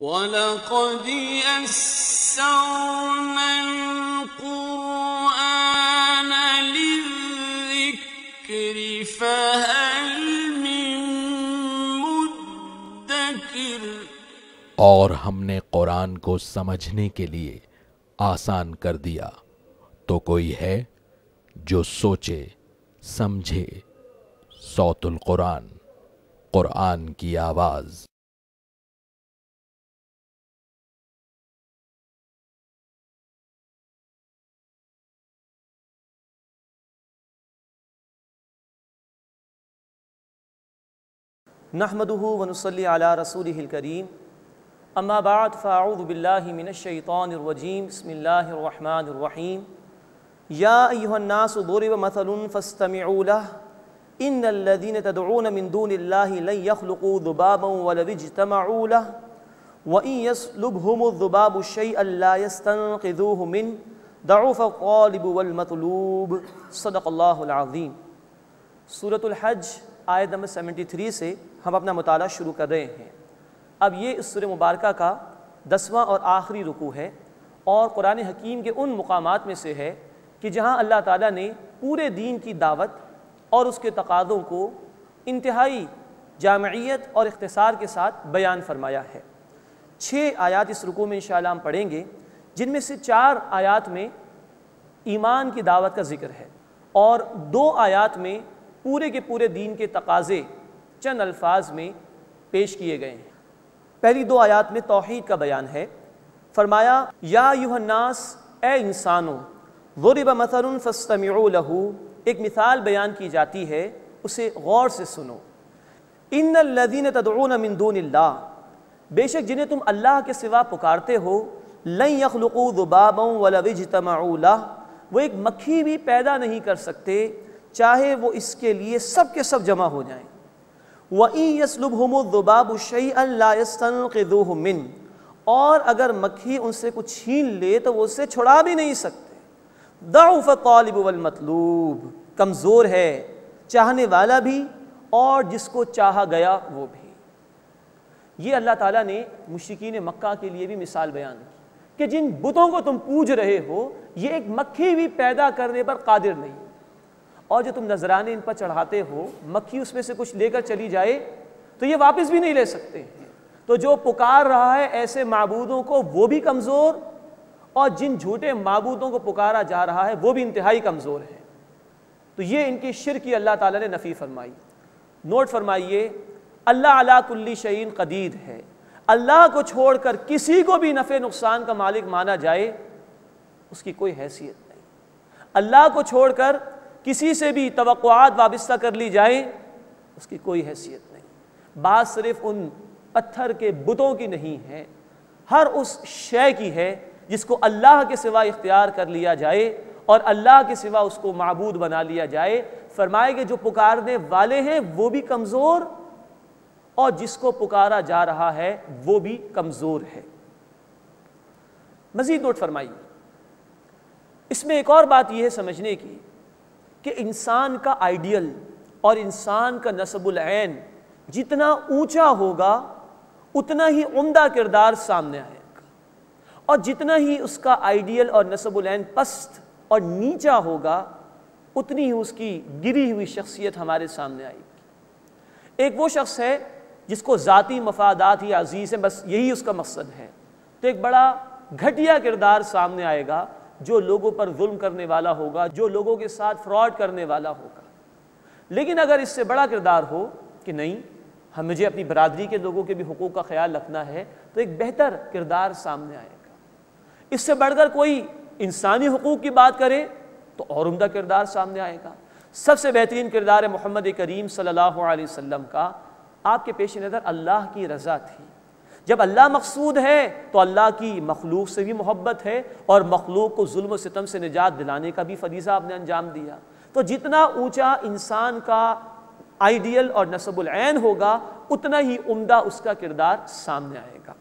وَلَقَدْ يَسَّرْنَا الْقُرْآنَ لِلذِّكْرِ فَهَلْ مِن مُّدَّكِرٍ۔ اور ہم نے قرآن کو سمجھنے کے لیے آسان کر دیا، تو کوئی ہے جو سوچے سمجھے۔ صوت القرآن، قرآن کی آواز۔ نحمده ونصلي على رسوله الكريم اما بعد فاعوذ بالله من الشيطان الرجيم بسم الله الرحمن الرحيم يا ايها الناس ضرب مثل فاستمعوا له ان الذين تدعون من دون الله لن يخلقوا ذبابا ولو اجتمعوا له وان يسلبهم الذباب شيئا لا يستنقذوه منه ضعف الطالب والمطلوب صدق اللہ العظیم۔ سورۃ الحج آیت نمبر 73 سے ہم اپنا مطالعہ شروع کر رہے ہیں۔ اب یہ اس سورہ مبارکہ کا 10واں اور آخری رکوع ہے، اور قرآن حکیم کے ان مقامات میں سے ہے کہ جہاں اللہ تعالیٰ نے پورے دین کی دعوت اور اس کے تقاضوں کو انتہائی جامعیت اور اختصار کے ساتھ بیان فرمایا ہے۔ 6 آیات اس رکوع میں انشاءاللہ ہم پڑھیں گے، جن میں سے 4 آیات میں ایمان کی دعوت کا ذکر ہے، اور 2 آیات میں پورے کے پورے دین کے تقاضے چند الفاظ میں پیش کیے گئے ہیں۔ پہلی 2 آیات میں توحید کا بیان ہے۔ فرمایا یا ایھا الناس، اے انسانوں، ضرب مثل فاستمعوا لہ، ایک مثال بیان کی جاتی ہے، اسے غور سے سنو۔ ان الذین تدعون من دون اللہ، بے شک جنہیں تم اللہ کے سوا پکارتے ہو، لن یخلقوا ذبابا ولو اجتمعوا لہ، وہ ایک مکھی بھی پیدا نہیں کر سکتے چاہے وہ اس کے لیے سب کے سب جمع ہو جائیں۔ وَإِن يَسْلُبْهُمُ الذُّبَابُ شَيْئًا لَا يَسْتَنقِذُوهُ مِنْهُ، اور اگر مکھی ان سے کچھ چھین لے تو وہ اسے چھڑا بھی نہیں سکتے۔ ضَعُفَ الطَّالِبُ وَالْمَطْلُوبُ، کمزور ہے چاہنے والا بھی اور جس کو چاہا گیا وہ بھی۔ یہ اللہ تعالیٰ نے مشرکین مکہ کے لیے بھی مثال بیان کی کہ جن بتوں کو تم پوج رہے ہو، یہ ایک مکھی بھی پیدا کرنے پر قادر نہیں، اور جو تم نذرانے ان پر چڑھاتے ہو، مکھی اس میں سے کچھ لے کر چلی جائے تو یہ واپس بھی نہیں لے سکتے ہیں۔ تو جو پکار رہا ہے ایسے معبودوں کو وہ بھی کمزور، اور جن جھوٹے معبودوں کو پکارا جا رہا ہے وہ بھی انتہائی کمزور ہے۔ تو یہ ان کی شرک کی اللہ تعالیٰ نے نفی فرمائی۔ نوٹ فرمائیے، اللہ علی کل شیء قدیر ہے۔ اللہ کو چھوڑ کر کسی کو بھی نفع نقصان کا مالک مانا جائے، اس کی کوئی حیثیت نہیں۔ اللہ کو چھوڑ کر کسی سے بھی توقعات وابستہ کر لی جائیں، اس کی کوئی حیثیت نہیں۔ بات صرف ان پتھر کے بتوں کی نہیں ہے، ہر اس شے کی ہے جس کو اللہ کے سوا اختیار کر لیا جائے اور اللہ کے سوا اس کو معبود بنا لیا جائے۔ فرمائے کہ جو پکارنے والے ہیں وہ بھی کمزور، اور جس کو پکارا جا رہا ہے وہ بھی کمزور ہے۔ مزید نوٹ فرمائیے، اس میں ایک اور بات یہ ہے سمجھنے کی کہ انسان کا آئیڈیل اور انسان کا نسب العین جتنا اونچا ہوگا اتنا ہی عمدہ کردار سامنے آئے گا، اور جتنا ہی اس کا آئیڈیل اور نسب العین پست اور نیچا ہوگا اتنی ہی اس کی گری ہوئی شخصیت ہمارے سامنے آئے گی۔ ایک وہ شخص ہے جس کو ذاتی مفادات ہی عزیز ہیں، بس یہی اس کا مقصد ہے، تو ایک بڑا گھٹیا کردار سامنے آئے گا، جو لوگوں پر ظلم کرنے والا ہوگا، جو لوگوں کے ساتھ فراڈ کرنے والا ہوگا۔ لیکن اگر اس سے بڑا کردار ہو کہ نہیں، مجھے اپنی برادری کے لوگوں کے بھی حقوق کا خیال رکھنا ہے، تو ایک بہتر کردار سامنے آئے گا۔ اس سے بڑھ کر کوئی انسانی حقوق کی بات کرے تو اور عمدہ کردار سامنے آئے گا۔ سب سے بہترین کردار محمد کریم صلی اللہ علیہ وسلم کا، آپ کے پیش نظر اللہ کی رضا تھی۔ جب اللہ مقصود ہے تو اللہ کی مخلوق سے بھی محبت ہے، اور مخلوق کو ظلم و ستم سے نجات دلانے کا بھی فریضہ آپ نے انجام دیا۔ تو جتنا اونچا انسان کا آئیڈیل اور نسب العین ہوگا اتنا ہی عمدہ اس کا کردار سامنے آئے گا۔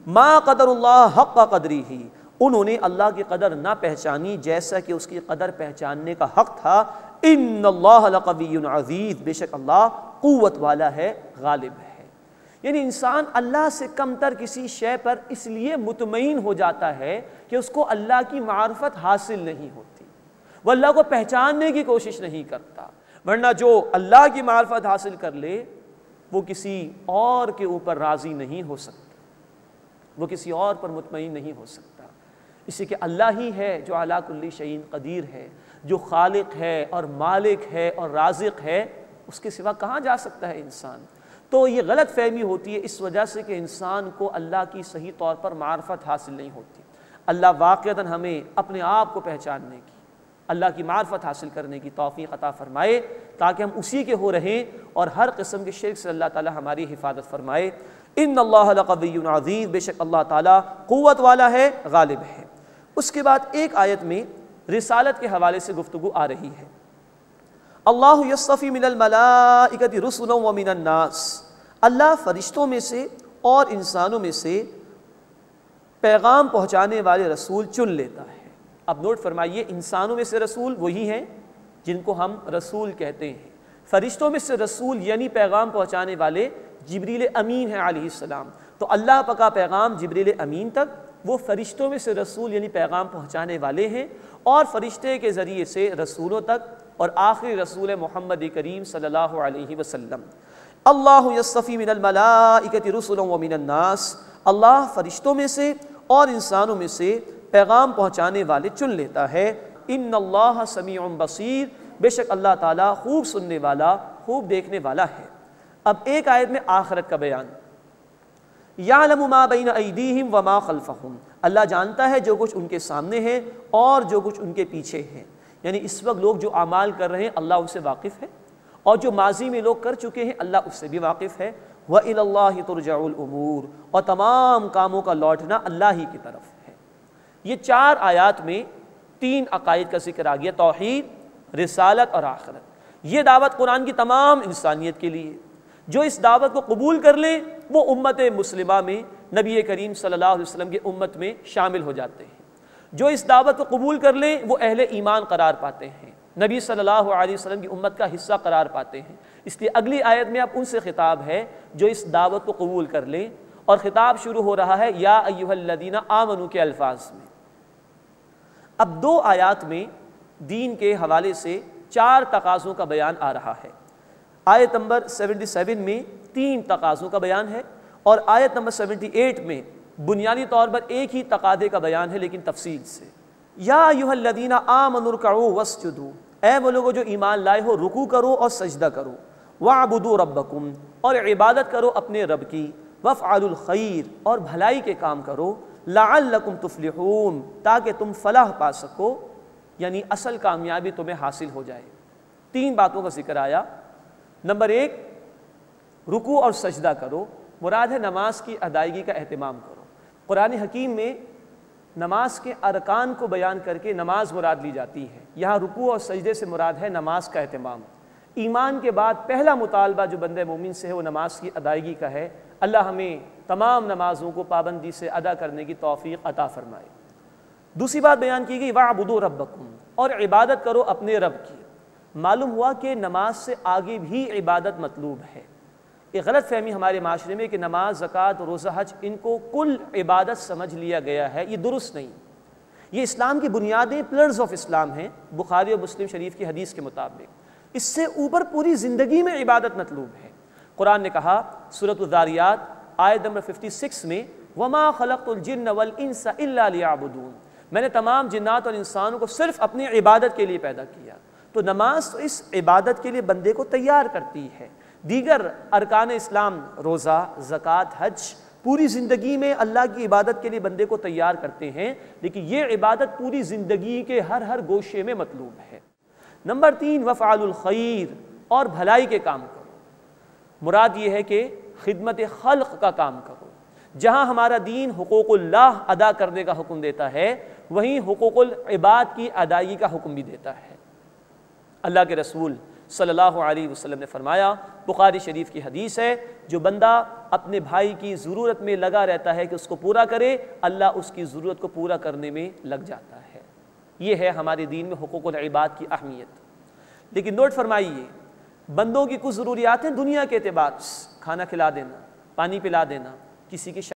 ما قدر اللہ حق قدرہ، انہوں نے اللہ کی قدر نہ پہچانی جیسا کہ اس کی قدر پہچاننے کا حق تھا۔ ان اللہ لقوی عزیز، بے شک اللہ قوت والا ہے، غالب ہے۔ یعنی انسان اللہ سے کم تر کسی شے پر اس لیے مطمئن ہو جاتا ہے کہ اس کو اللہ کی معرفت حاصل نہیں ہوتی، وہ اللہ کو پہچاننے کی کوشش نہیں کرتا، ورنہ جو اللہ کی معرفت حاصل کر لے وہ کسی اور کے اوپر راضی نہیں ہو سکتا، وہ کسی اور پر مطمئن نہیں ہو سکتا، اسی کہ اللہ ہی ہے جو علی کل شیء قدیر ہے، جو خالق ہے اور مالک ہے اور رازق ہے، اس کے سوا کہاں جا سکتا ہے انسان؟ تو یہ غلط فہمی ہوتی ہے اس وجہ سے کہ انسان کو اللہ کی صحیح طور پر معرفت حاصل نہیں ہوتی۔ اللہ واقعتاً ہمیں اپنے آپ کو پہچاننے کی، اللہ کی معرفت حاصل کرنے کی توفیق عطا فرمائے تاکہ ہم اسی کے ہو رہیں اور ہر قسم کے شرک سے اللہ تعالی ہماری حفاظت فرمائے۔ ان اللہ لقوی عزیز، بے شک اللہ تعالیٰ قوت والا ہے، غالب ہے۔ اس کے بعد ایک آیت میں رسالت کے حوالے سے گفتگو آ رہی ہے۔ اللہ یصطفی من الملائکۃ رسلا ومن الناس، اللہ فرشتوں میں سے اور انسانوں میں سے پیغام پہنچانے والے رسول چن لیتا ہے۔ اب نوٹ فرمائیے، انسانوں میں سے رسول وہی ہیں جن کو ہم رسول کہتے ہیں، فرشتوں میں سے رسول یعنی پیغام پہنچانے والے جبریل امین ہیں علیہ السلام، تو اللہ کا پیغام جبریل امین تک، وہ فرشتوں میں سے رسول یعنی پیغام پہنچانے والے ہیں، اور فرشتے کے ذریعے سے رسولوں تک، اور آخری رسول محمد کریم صلی اللہ علیہ وسلم۔ اللہ یصطفی من الملائکۃ رسلا ومن الناس، اللہ فرشتوں میں سے اور انسانوں میں سے پیغام پہنچانے والے چن لیتا ہے۔ ان اللہ سمیع بصیر، بے شک اللہ تعالیٰ خوب سننے والا، خوب دیکھنے والا ہے۔ اب ایک آیت میں آخرت کا بیان، یعلم ما بین ایدیہم وما خلفہم، اللہ جانتا ہے جو کچھ ان کے سامنے ہے اور جو کچھ ان کے پیچھے ہے، یعنی اس وقت لوگ جو اعمال کر رہے ہیں اللہ ان سے واقف ہے، اور جو ماضی میں لوگ کر چکے ہیں اللہ اس سے بھی واقف ہے۔ وَإِلَى اللَّهِ تُرْجَعُ الْأُمُورُ، اور تمام کاموں کا لوٹنا اللہ ہی کی طرف ہے۔ یہ چار آیات میں تین عقائد کا ذکر آ گیا، توحید، رسالت اور آخرت۔ یہ دعوت قرآن کی تمام انسانیت کے لیے، جو اس دعوت کو قبول کر لیں وہ امت مسلمہ میں، نبی کریم صلی اللہ علیہ وسلم کی امت میں شامل ہو جاتے ہیں، جو اس دعوت کو قبول کر لیں وہ اہل ایمان قرار پاتے ہیں، نبی صلی اللہ علیہ وسلم کی امت کا حصہ قرار پاتے ہیں۔ اس لیے اگلی آیت میں اب ان سے خطاب ہے جو اس دعوت کو قبول کر لیں، اور خطاب شروع ہو رہا ہے یا ایھا الذین آمنوا کے الفاظ میں۔ اب دو آیات میں دین کے حوالے سے چار تقاضوں کا بیان آ رہا ہے۔ آیت نمبر 77 میں تین تقاضوں کا بیان ہے، اور آیت نمبر 78 میں بنیادی طور پر ایک ہی تقاضے کا بیان ہے لیکن تفصیل سے۔ یا ایھا الذین آمنوا ارکعوا واسجدوا، اے وہ لوگوں جو ایمان لائے ہو رکوع کرو اور سجدہ کرو، واعبدوا ربکم، اور عبادت کرو اپنے رب کی، وافعلوا الخیر، اور بھلائی کے کام کرو، لعلکم تفلحون، تاکہ تم فلاح پا سکو، یعنی اصل کامیابی تمہیں حاصل ہو جائے۔ تین باتوں کا ذکر آیا۔ نمبر ایک، رکوع اور سجدہ کرو، مراد ہے نماز کی ادائیگی کا اہتمام کرو۔ قرآن حکیم میں نماز کے ارکان کو بیان کر کے نماز مراد لی جاتی ہے، یہاں رکوع اور سجدے سے مراد ہے نماز کا اہتمام۔ ایمان کے بعد پہلا مطالبہ جو بندہ مومن سے ہے وہ نماز کی ادائیگی کا ہے۔ اللہ ہمیں تمام نمازوں کو پابندی سے ادا کرنے کی توفیق عطا فرمائے۔ دوسری بات بیان کی گئی وَاعْبُدُوا رَبَّكُمْ، اور عبادت کرو اپنے رب کی۔ معلوم ہوا کہ نماز سے آگے بھی عبادت مطلوب ہے۔ ایک غلط فہمی ہمارے معاشرے میں کہ نماز، زکوٰۃ، روزہ، حج ان کو کل عبادت سمجھ لیا گیا ہے، یہ درست نہیں۔ یہ اسلام کی بنیادیں، پلرز آف اسلام ہیں، بخاری اور مسلم شریف کی حدیث کے مطابق۔ اس سے اوپر پوری زندگی میں عبادت مطلوب ہے۔ قرآن نے کہا سورۃ الذاریات آیت نمبر 56 میں وَمَا خَلَقْتُ الْجِنَّ وَالْإِنسَ إِلَّا لِيَعْبُدُونَ، میں نے تمام جنات اور انسانوں کو صرف اپنی عبادت کے لیے پیدا کیا۔ تو نماز تو اس عبادت کے لیے بندے کو تیار کرتی ہے۔ دیگر ارکان اسلام، روزہ، زکوٰۃ، حج، پوری زندگی میں اللہ کی عبادت کے لیے بندے کو تیار کرتے ہیں، لیکن یہ عبادت پوری زندگی کے ہر گوشے میں مطلوب ہے۔ نمبر 3، وَافْعَلُوا الْخَيْرَ، اور بھلائی کے کام کرو۔ مراد یہ ہے کہ خدمت خلق کا کام کرو۔ جہاں ہمارا دین حقوق اللہ ادا کرنے کا حکم دیتا ہے، وہیں حقوق العباد کی ادائیگی کا حکم بھی دیتا ہے۔ اللہ کے رسول صلی اللہ علیہ وسلم نے فرمایا، بخاری شریف کی حدیث ہے، جو بندہ اپنے بھائی کی ضرورت میں لگا رہتا ہے کہ اس کو پورا کرے، اللہ اس کی ضرورت کو پورا کرنے میں لگ جاتا ہے۔ یہ ہے ہمارے دین میں حقوق العباد کی اہمیت۔ لیکن نوٹ فرمائیے، بندوں کی کچھ ضروریات ہیں دنیا کے اعتبار سے، کھانا کھلا دینا، پانی پلا دینا، کسی کی